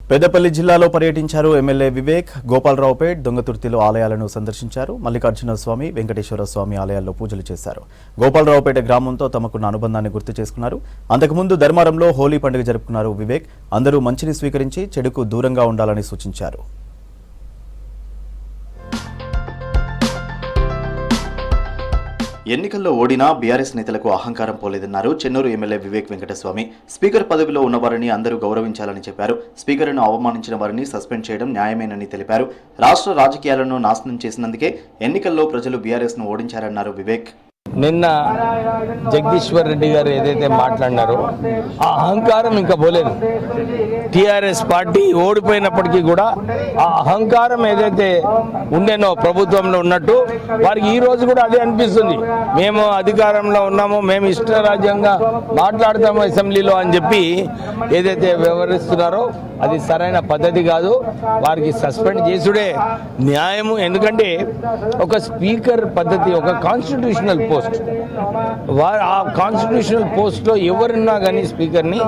పెద్దపల్లి జిల్లాలో పర్యటించారు ఎమ్మెల్యే వివేక్. గోపాలరావుపేట్, దొంగతుర్తిలో ఆలయాలను సందర్శించారు. మల్లికార్జున స్వామి, వెంకటేశ్వర స్వామి ఆలయాల్లో పూజలు చేశారు. గోపాలరావుపేట గ్రామంతో తమకున్న అనుబంధాన్ని గుర్తు చేసుకున్నారు. అంతకుముందు ధర్మారంలో హోలీ పండుగ జరుపుకున్నారు వివేక్. అందరూ మంచిని స్వీకరించి చెడుకు దూరంగా ఉండాలని సూచించారు. ఎన్నికల్లో ఓడినా బీఆర్ఎస్ నేతలకు అహంకారం పోలేదన్నారు చెన్నూరు ఎమ్మెల్యే వివేక్ వెంకటస్వామి. స్పీకర్ పదవిలో ఉన్నవారిని అందరూ గౌరవించాలని చెప్పారు. స్పీకర్ను అవమానించిన వారిని సస్పెండ్ చేయడం న్యాయమేనని తెలిపారు. రాష్ట్ర రాజకీయాలను నాశనం చేసినందుకే ఎన్నికల్లో ప్రజలు బీఆర్ఎస్ ను ఓడించారన్నారు వివేక్. నిన్న జగదీశ్వర్ రెడ్డి గారు ఏదైతే మాట్లాడినారో ఆ అహంకారం ఇంకా పోలేదు. టీఆర్ఎస్ పార్టీ ఓడిపోయినప్పటికీ కూడా ఆ అహంకారం ఏదైతే ఉండేనో ప్రభుత్వంలో ఉన్నట్టు వారికి ఈ రోజు కూడా అదే అనిపిస్తుంది. మేము అధికారంలో ఉన్నాము, మేము ఇష్టరాజ్యంగా మాట్లాడతాము అసెంబ్లీలో అని చెప్పి ఏదైతే వ్యవహరిస్తున్నారో అది సరైన పద్ధతి కాదు. వారికి సస్పెండ్ చేసుడే న్యాయము. ఎందుకంటే ఒక స్పీకర్ పద్ధతి ఒక కాన్స్టిట్యూషనల్ పోస్ట్. ఆ కాన్స్టిట్యూషనల్ పోస్ట్ లో ఎవరున్నా కానీ స్పీకర్ ని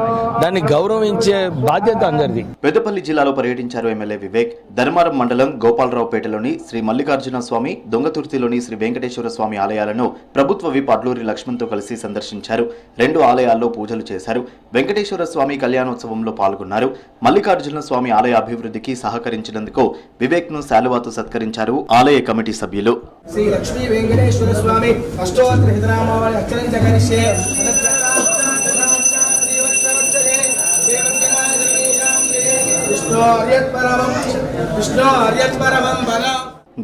దాన్ని గౌరవించే బాధ్యత అందరిది. పెద్దపల్లి జిల్లాలో పర్యటించారు ఎమ్మెల్యే వివేక్. ధర్మారం మండలం గోపాలరావుపేటలోని శ్రీ మల్లికార్జున స్వామి, దొంగతుర్తిలోని శ్రీ వెంకటేశ్వర స్వామి ఆలయాలను ప్రభుత్వ విప్ అడ్లూరి లక్ష్మణ్ తో కలిసి సందర్శించారు. 2 ఆలయాల్లో పూజలు చేశారు. వెంకటేశ్వర స్వామి కళ్యాణోత్సవంలో పాల్గొన్నారు. మల్లికార్జున స్వామి ఆలయ అభివృద్ధికి సహకరించినందుకు వివేక్ ను శాలువాతో సత్కరించారు ఆలయ కమిటీ సభ్యులు. శ్రీ లక్ష్మీ వెంకటేశ్వర స్వామి అష్టోత్తర హితనామావళి అక్షరంచకరిష్యే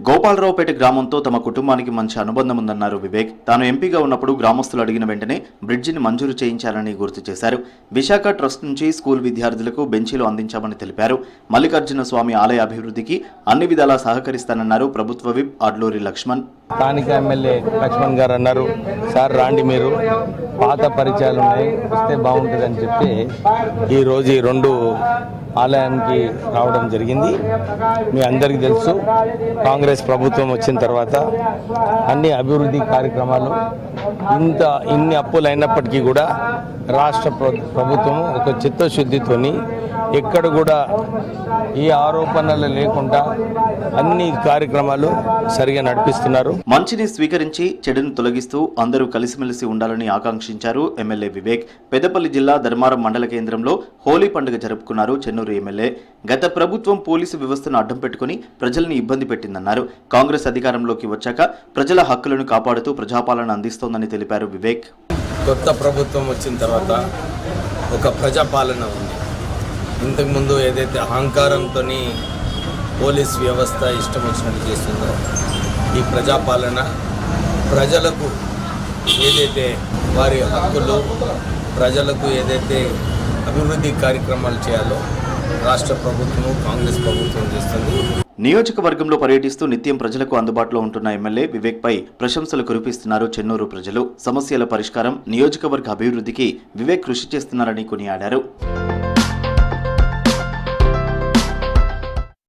గోపాలరావుపేట గ్రామంతో తమ కుటుంబానికి మంచి అనుబంధం ఉందన్నారు వివేక్. తాను ఎంపీగా ఉన్నప్పుడు గ్రామస్తులు అడిగిన వెంటనే బ్రిడ్జిని మంజూరు చేయించాలని గుర్తు చేశారు. విశాఖ ట్రస్ట్ నుంచి స్కూల్ విద్యార్థులకు బెంచీలు అందించామని తెలిపారు. మల్లికార్జున స్వామి ఆలయ అభివృద్ధికి అన్ని విధాలా సహకరిస్తానన్నారు ప్రభుత్వ విప్ అడ్లూరి లక్ష్మణ్. స్థానిక ఎమ్మెల్యే లక్ష్మణ్ గారు అన్నారు, సార్ రాండి, మీరు పాత పరిచయాలు ఉన్నాయి, వస్తే బాగుంటుందని చెప్పి ఈరోజు ఈ 2 ఆలయానికి రావడం జరిగింది. మీ అందరికీ తెలుసు, కాంగ్రెస్ ప్రభుత్వం వచ్చిన తర్వాత అన్ని అభివృద్ధి కార్యక్రమాలు ఇన్ని అప్పులు అయినప్పటికీ కూడా రాష్ట్ర ప్రభుత్వం ఒక చిత్తశుద్ధితోని ఎక్కడ కూడా ఈ ఆరోపణలు లేకుండా అన్ని కార్యక్రమాలు సరిగా నడిపిస్తున్నారు. మంచిని స్వీకరించి చెడును తొలగిస్తూ అందరూ కలిసిమెలిసి ఉండాలని ఆకాంక్షించారు ఎమ్మెల్యే వివేక్. పెద్దపల్లి జిల్లా ధర్మారం మండల కేంద్రంలో హోలీ పండుగ జరుపుకున్నారు చెన్నూరు ఎమ్మెల్యే. గత ప్రభుత్వం పోలీసు వ్యవస్థను అడ్డం పెట్టుకుని ప్రజల్ని ఇబ్బంది పెట్టిందన్నారు. కాంగ్రెస్ అధికారంలోకి వచ్చాక ప్రజల హక్కులను కాపాడుతూ ప్రజాపాలన అందిస్తోందని తెలిపారు వివేక్. కొత్త ప్రభుత్వం వచ్చిన తర్వాత ఒక ప్రజాపాలన ఉంది. ఇంతకుముందు ఏదైతే అహంకారంతో పోలీస్ వ్యవస్థ ఇష్టం వచ్చినట్టు చేస్తుందో ఈ ప్రజాపాలన ప్రజలకు ఏదైతే వారి హక్కులు, ప్రజలకు ఏదైతే అభివృద్ధి కార్యక్రమాలు చేయాలో రాష్ట్ర ప్రభుత్వం, కాంగ్రెస్ ప్రభుత్వం చేస్తుంది. నియోజకవర్గంలో పర్యటిస్తూ నిత్యం ప్రజలకు అందుబాటులో ఉంటున్న ఎమ్మెల్యే వివేక్ పై ప్రశంసలు కురిపిస్తున్నారు చెన్నూరు ప్రజలు. సమస్యల పరిష్కారం, నియోజకవర్గ అభివృద్ధికి వివేక్ కృషి చేస్తున్నారని కొనియాడారు.